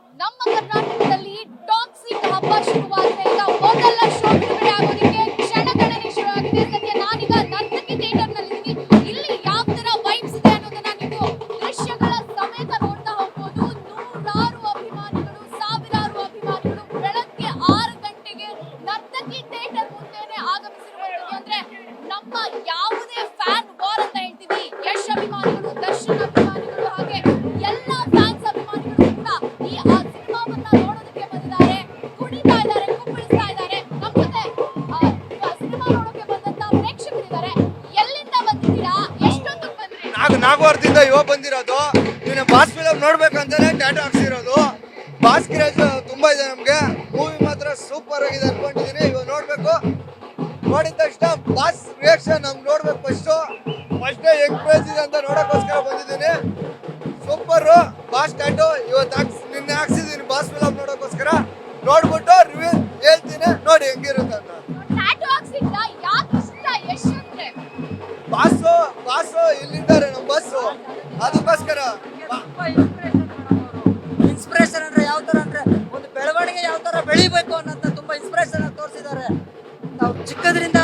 ನಮ್ಮ ಕರ್ನಾಟಕದಲ್ಲಿ ಟಾಕ್ಸಿಕ್ ಹಬ್ಬ ಶುರುವಾಗಿದೆ. ಈಗ ಮೊದಲ ಶೋ ಬಿಡುಗಡೆ ಆಗೋದಕ್ಕೆ ಕ್ಷಣಗಣನೆ ಶುರುವಾಗಿದೆ. ಸದ್ಯ ನಾನೀಗ ನರ್ತಕಿ ಥಿಯೇಟರ್ ನಲ್ಲಿದ್ದೀನಿ. ಇಲ್ಲಿ ಯಾವ ತರ ವೈಬ್ಸ್ ಇದೆ ಅನ್ನೋದನ್ನ ನೀವು ದೃಶ್ಯಗಳ ಸಮೇತ ನೋಡ್ತಾ ಹೋಗ್ಬೋದು. ನೂರಾರು ಅಭಿಮಾನಿಗಳು, ಸಾವಿರಾರು ಅಭಿಮಾನಿಗಳು ಬೆಳಗ್ಗೆ 6 ಗಂಟೆಗೆ ನರ್ತಕಿ ಥಿಯೇಟರ್ ಮುಂದೆನೆ ಆಗಮಿಸಿರುವಂತದ್ದು. ಅಂದ್ರೆ ನಮ್ಮ ಯಾವುದೇ ಫ್ಯಾನ್ ವಾರ್ ಅಂತ ಹೇಳ್ತೀವಿ, ಯಶ್ ಅಭಿಮಾನಿಗಳು, ದರ್ಶನ್ ಅಭಿಮಾನಿಗಳು, ಹಾಗೆ ಎಲ್ಲ ಫ್ಯಾನ್ಸ್ ಅಭಿಮಾನಿಗಳು ಕೂಡ ಈ ಸಿನಿಮಾವನ್ನ ನೋಡೋದಕ್ಕೆ ಬಂದಿದ್ದಾರೆ, ಕುಣಿತಾ ಇದ್ದಾರೆ, ಕುಪ್ಪಳಿಸ್ತಾ ಇದ್ದಾರೆ. ನಮ್ಮ ಜೊತೆ ಸಿನಿಮಾ ನೋಡೋಕೆ ಬಂದಂತ ಪ್ರೇಕ್ಷಕರಿದ್ದಾರೆ. ಎಲ್ಲಿಂದ ಬಂದಿದ್ದೀರಾ? ಎಷ್ಟೊತ್ತಿಗೆ ಬಂದ್ರಿ? ನಾಗವಾರದಿಂದ ಇವಾಗ ಬಂದಿರೋದು. ನೀನು ಬಾಸ್ ಫಿಲಮ್ ನೋಡ್ಬೇಕಂತಾನೆ ಟ್ಯಾಟೋ ಹಾಕ್ಸಿರೋದು. ಬಾಸ್ ಕ್ರೇಜ್ ತುಂಬಾ ಇದೆ ನಮ್ಗೆ. ಮೂವಿ ಮಾತ್ರ ಸೂಪರ್ ಆಗಿದೆ ಅನ್ಕೊಂಡಿದೀನಿ. ಇವಾಗ ನೋಡ್ಬೇಕು. ನೋಡಿದ ತಕ್ಷಣ ಬಾಸ್ ರಿಯಾಕ್ಷನ್ ನಮ್ಗೆ ನೋಡ್ಬೇಕು. ಫಸ್ಟ್ ಹೆಂಗ್ ಕ್ರೇಜ್ ಇದೆ ಅಂತ ನೋಡಕ್ಕೋಸ್ಕರ ಬಂದಿದ್ದೀನಿ. ಸೂಪರ್ ಬಾಸ್ ಟ್ಯಾಟೋ ನಿನ್ನೆ ಹಾಕ್ಸಿದೀನಿ ಬಾಸ್ ಫಿಲಮ್ ನೋಡೋಕ್ಕೋಸ್ಕರ. ನೋಡ್ಬಿಟ್ಟು ರಿವ್ಯೂ ಹೇಳ್ತೀನಿ, ನೋಡಿ ಹೆಂಗಿರುತ್ತೆ ಅಂತ. ಟ್ಯಾಟೂ ಹಾಕ್ಸಿದ್ರಾ? ಯಾಕೆ ಇಷ್ಟ ಯಶ್ ಅಂದ್ರೆ? ಬಾಸು ಇಲ್ಲಿದ್ದಾರೆ ನಮ್ಮ ಬಸ್ಸು, ಅದಕ್ಕೋಸ್ಕರ. ಇನ್ಸ್ಪಿರೇಷನ್ ಅಂದ್ರೆ ಯಾವ ತರ ಅಂದ್ರೆ ಒಂದು ಬೆಳವಣಿಗೆ ಯಾವ ತರ ಬೆಳಿಬೇಕು ಅನ್ನೋಂತ ತುಂಬಾ ಇನ್ಸ್ಪಿರೇಷನ್ ಆಗಿ ತೋರಿಸಿದ್ದಾರೆ. ನಾವು ಚಿಕ್ಕದ್ರಿಂದ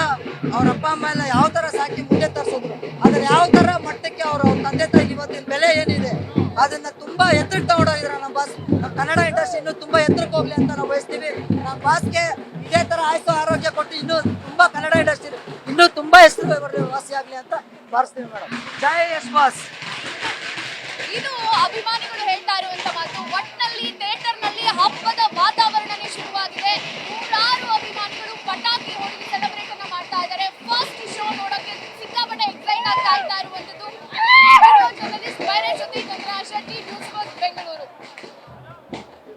ಅವ್ರ ಅಪ್ಪ ಅಮ್ಮ ಎಲ್ಲ ಯಾವ ತರ ಸಾಕಿ ಮುಂದೆ ತರಿಸಿದ್ರು, ಆದ್ರೆ ಯಾವ ತರ ಮಟ್ಟಕ್ಕೆ ಅವ್ರ ತಂದೆ ತಾಯಿ ಇವತ್ತಿನ ಬೆಲೆ ಏನಿದೆ ಅದನ್ನ ತುಂಬಾ ಎತ್ತರಕ್ಕೆ ತಗೊಂಡೋಗಿದ್ರು ನಮ್ಮ ಬಾಸ್. ಕನ್ನಡ ಇಂಡಸ್ಟ್ರಿ ಇನ್ನೂ ತುಂಬಾ ಎತ್ತರಕ್ಕೆ ಹೋಗ್ಲಿ ಅಂತ ನಾವು ಬಯಸ್ತೀವಿ. ನಮ್ಮ ಬಾಸ್ಗೆ ಇದೇ ತರ ಆಯ್ತು ಆರೋಗ್ಯ ಕೊಟ್ಟು ಇನ್ನೂ ತುಂಬಾ ಕನ್ನಡ ಇಂಡಸ್ಟ್ರಿ ಇನ್ನೂ ತುಂಬಾ ಹೆಸರು ವಾಸಿ ಆಗ್ಲಿ ಅಂತ ಬಾರಿಸ್ತೀವಿ ಮೇಡಮ್. ಜೈ ಯಶ್ ಬಾಸ್.